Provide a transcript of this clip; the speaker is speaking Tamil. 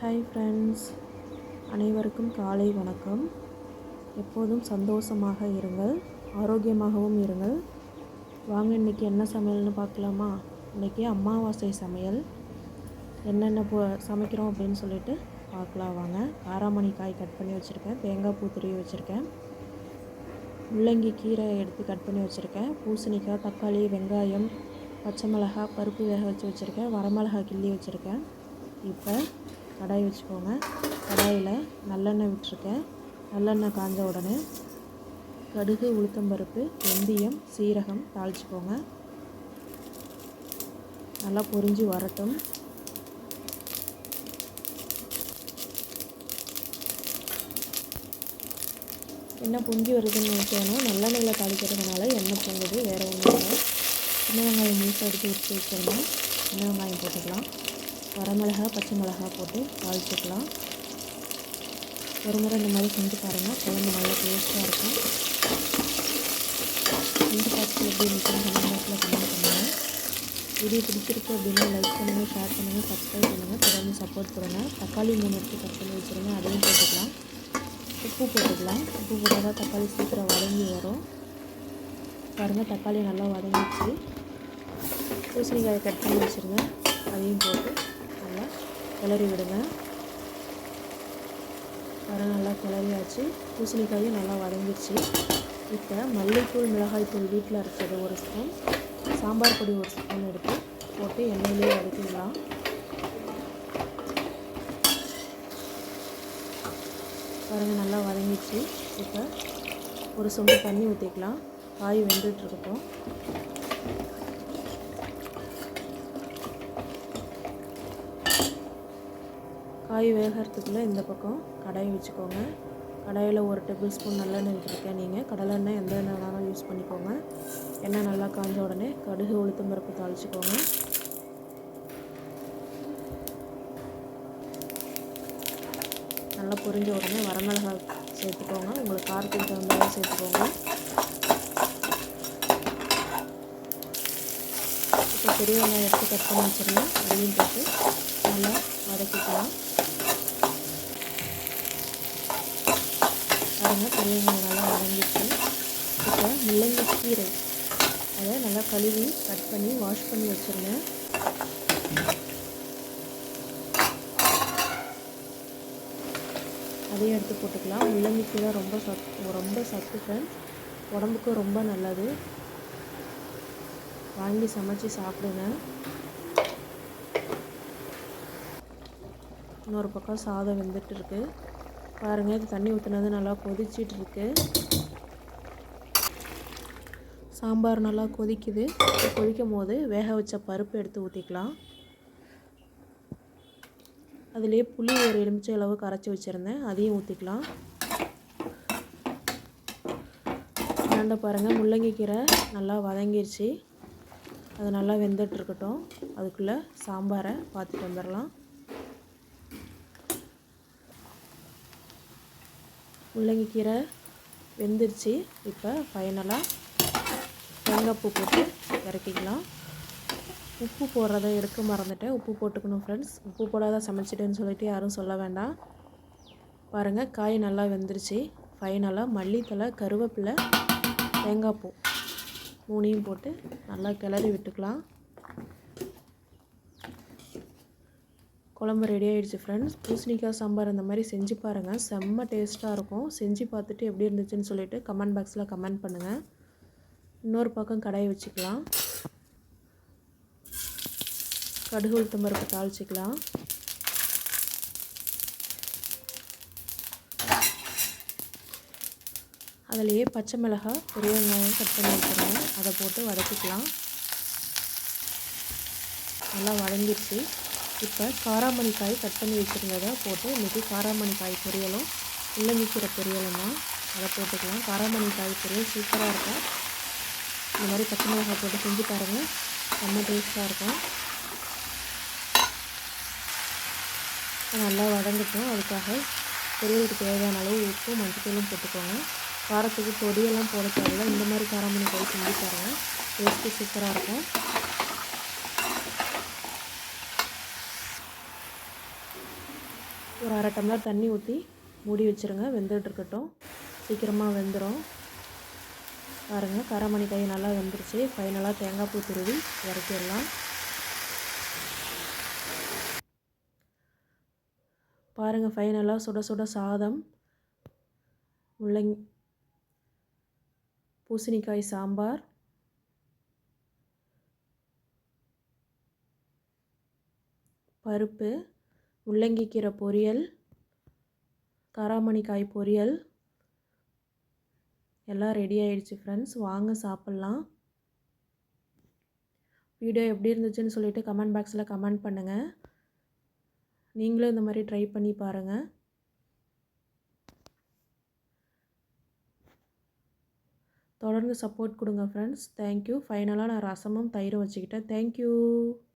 ஹாய் ஃப்ரெண்ட்ஸ், அனைவருக்கும் காலை வணக்கம். எப்போதும் சந்தோஷமாக இருங்கள், ஆரோக்கியமாகவும் இருங்கள். வாங்க இன்றைக்கி என்ன சமையல்னு பார்க்கலாமா? இன்றைக்கி அமாவாசை சமையல். என்னென்ன சமைக்கிறோம் அப்படின்னு சொல்லிட்டு பார்க்கலாம் வாங்க. காராமணி காய் கட் பண்ணி வச்சுருக்கேன், தேங்காய் பூ துருவி வச்சுருக்கேன், முள்ளங்கி கீரை எடுத்து கட் பண்ணி வச்சுருக்கேன், பூசணிக்காய், தக்காளி, வெங்காயம், பச்சை மிளகாய், பருப்பு வேக வச்சுருக்கேன், வரமிளகாய் கிள்ளி வச்சுருக்கேன். இப்போ கடாய் வச்சுக்கோங்க. கடாயில் நல்லெண்ணெய் விட்டுருக்கேன். நல்லெண்ணெய் காஞ்ச உடனே கடுகு, உளுத்தம்பருப்பு, வெந்தயம், சீரகம் தாளிச்சுக்கோங்க. நல்லா பொரிஞ்சு வரட்டும். எண்ணெய் பொங்கி வருதுன்னு நினைக்கணும். நல்லெண்ணெயில் தாளிக்கிறதுனால எண்ணெய் பொங்குது, வேறு ஒன்றும் இல்லை. சின்ன வெங்காயம் முழுசாக எடுத்து வச்சு வச்சுருந்தோம். சின்ன வெங்காயம் போட்டுக்கலாம். வரமிளகாய், பச்சை மிளகாய் போட்டு தாளிச்சுக்கலாம். ஒரு முறை இந்த மாதிரி செஞ்சு பாருங்கள், குழம்பு நல்லா டேஸ்ட்டாக இருக்கும். செஞ்சு பார்த்து எப்படி இருக்குன்னு கமெண்ட் பண்ணுங்கள். வீடியோ பிடிச்சிருக்கு அப்படின்னா லைக் பண்ணுங்கள், ஷேர் பண்ணுங்கள், சப்ஸ்கிரைப் பண்ணுங்கள், தொடர்ந்து சப்போர்ட் கொடுங்க. தக்காளி 3 எடுத்து கட் பண்ணி வச்சுருங்க, அதையும் போட்டுக்கலாம். உப்பு போட்டுக்கலாம். உப்பு போட்டால் தான் தக்காளி சீக்கிரம் வதங்கி வரும். பாருங்கள், தக்காளி நல்லா வதங்கிடுச்சு. பூசணிக்காயை கட் பண்ணி வச்சுருங்க, அதையும் போட்டு நல்லா கிளறி விடுங்க. பாருங்கள், நல்லா கிளறியாச்சு. பூசணிக்காயும் நல்லா வதங்கிடுச்சு. இப்போ மல்லித்தூள், மிளகாய்த்தூள் வீட்டில் அரைச்சது 1 ஸ்பூன், சாம்பார் பொடி 1 ஸ்பூன் எடுத்து போட்டு எண்ணெயிலே வதக்கிடலாம். பாருங்கள், நல்லா வதங்கிடுச்சு. இப்போ ஒரு சொம்பு தண்ணி ஊற்றிக்கலாம். காய் வெந்துட்டுருக்கட்டும். காய் வேகிறதுக்குள்ளே இந்த பக்கம் கடாய் வச்சுக்கோங்க. கடாயில் 1 டேபிள் ஸ்பூன் நல்லெண்ணெய் விட்டுருக்கேன். நீங்கள் கடலெண்ணெய் எந்த எண்ணெய் வேணாலும் யூஸ் பண்ணிக்கோங்க. எண்ணெய் நல்லா காஞ்ச உடனே கடுகு, உளுத்தம்பருப்பு தாளிச்சுக்கோங்க. நல்லா பொரிஞ்ச உடனே வரமிளகாய் சேர்த்துக்கோங்க. உங்களுக்கு காரத்துக்கு தகுந்த மாதிரி சேர்த்துக்கோங்க. இப்போ பெரிய வெங்காயம் எடுத்து கட் பண்ணி வச்சுருந்தேன், அதையும் போட்டு நல்லா வதக்கிக்கலாம். பாருங்கள், பெரிய வெங்காயம் நல்லா வதங்கிட்டு. இப்போ முள்ளங்கி கீரை அதை நல்லா கழுவி கட் பண்ணி வாஷ் பண்ணி வச்சுருந்தேன். அதையும் எடுத்து போட்டுக்கலாம். முள்ளங்கி கீரை ரொம்ப சத்து ஃப்ரெண்ட்ஸ், உடம்புக்கு ரொம்ப நல்லது. வாங்கி சமைச்சு சாப்பிடுங்க. இன்னொரு பக்கம் சாதம் வெந்துட்டு இருக்கு. பாருங்கள், இது தண்ணி ஊற்றினது நல்லா கொதிச்சிட்டு இருக்கு. சாம்பார் நல்லா கொதிக்குது. கொதிக்கும் போது வேக வச்ச பருப்பு எடுத்து ஊற்றிக்கலாம். அதுலேயே புளி 1 எலுமிச்சை அளவு கரைச்சி வச்சுருந்தேன், அதையும் ஊற்றிக்கலாம். இந்தாண்ட பாருங்கள், முள்ளங்கி கீரை நல்லா வதங்கிருச்சு. அது நல்லா வெந்துட்டுருக்கட்டும். அதுக்குள்ளே சாம்பாரை பார்த்துட்டு வந்துடலாம். முள்ளங்கி கீரை வெந்துருச்சு. இப்போ ஃபைனலாக தேங்காய் பூ போட்டு இறக்கிக்கலாம். உப்பு போடுறத எடுக்க மறந்துட்டேன், உப்பு போட்டுக்கணும் ஃப்ரெண்ட்ஸ். உப்பு போடாத சமைச்சிட்டேன்னு சொல்லிட்டு யாரும் சொல்ல வேண்டாம். பாருங்கள், காய் நல்லா வெந்துருச்சு. ஃபைனலாக மல்லித்தலை, கருவேப்பிலை, தேங்காய் பூ 3யும் போட்டு நல்லா கிளறி விட்டுக்கலாம். குழம்பு ரெடி ஆகிடுச்சு ஃப்ரெண்ட்ஸ். பூசணிக்காய் சாம்பார் இந்த மாதிரி செஞ்சு பாருங்கள், செம்ம டேஸ்ட்டாக இருக்கும். செஞ்சு பார்த்துட்டு எப்படி இருந்துச்சுன்னு சொல்லிட்டு கமெண்ட் பாக்ஸில் கமெண்ட் பண்ணுங்கள். இன்னொரு பக்கம் கடாய் வச்சுக்கலாம். கடுகு, உளுத்தம்பருப்பு தாளிச்சிக்கலாம். அதுலேயே பச்சை மிளகாய், பெரிய வெங்காயம் கட் பண்ணி வச்சுருங்க, அதை போட்டு வதக்கிக்கலாம். நல்லா வதங்கிடுச்சு. இப்போ காராமணி காய் கட் பண்ணி வச்சுருந்ததை போட்டு இன்றைக்கி காராமணி காய் பொரியலும் முள்ளங்கி கீரை பொரியலும் தான், அதை போட்டுக்கலாம். காராமணி காய் பொரியல் சூப்பராக இருக்கும். இந்த மாதிரி பச்சை மிளகாய் போட்டு செஞ்சு பாருங்கள், செம்ம டேஸ்ட்டாக இருக்கும். நல்லா வதங்கட்டும். அதுக்காக பொரியலுக்கு தேவையான அளவு உப்பு, மஞ்சத்தூளும் போட்டுக்கோங்க. காரத்துக்கு பொடியெல்லாம் போட தேவையில்லை. இந்த மாதிரி காராமணி காய் செஞ்சு பாருங்கள், டேஸ்ட்டு சூப்பராக இருக்கும். ஒரு அரை டம்ளர் தண்ணி ஊற்றி மூடி வச்சுருங்க. வெந்துட்டுருக்கட்டும். சீக்கிரமாக வெந்துடும். பாருங்கள், காராமணிக்காய் நல்லா வெந்துருச்சு. ஃபைனலாக தேங்காய் பூ துருவி இறக்கிடலாம். பாருங்கள், ஃபைனலாக சுட சுட சாதம், பூசணிக்காய் சாம்பார், பருப்பு, முள்ளங்கிக்கீரை பொரியல், காராமணிக்காய் பொரியல் எல்லாம் ரெடி ஆகிடுச்சு ஃப்ரெண்ட்ஸ். வாங்க சாப்பிட்லாம். வீடியோ எப்படி இருந்துச்சுன்னு சொல்லிவிட்டு கமெண்ட் பாக்ஸில் கமெண்ட் பண்ணுங்கள். நீங்களும் இந்த மாதிரி ட்ரை பண்ணி பாருங்கள். தொடர்ந்து சப்போர்ட் கொடுங்க ஃப்ரெண்ட்ஸ். தேங்க்யூ. ஃபைனலாக நான் ரசமும் தயிரும் வச்சுக்கிட்டேன். தேங்க்யூ.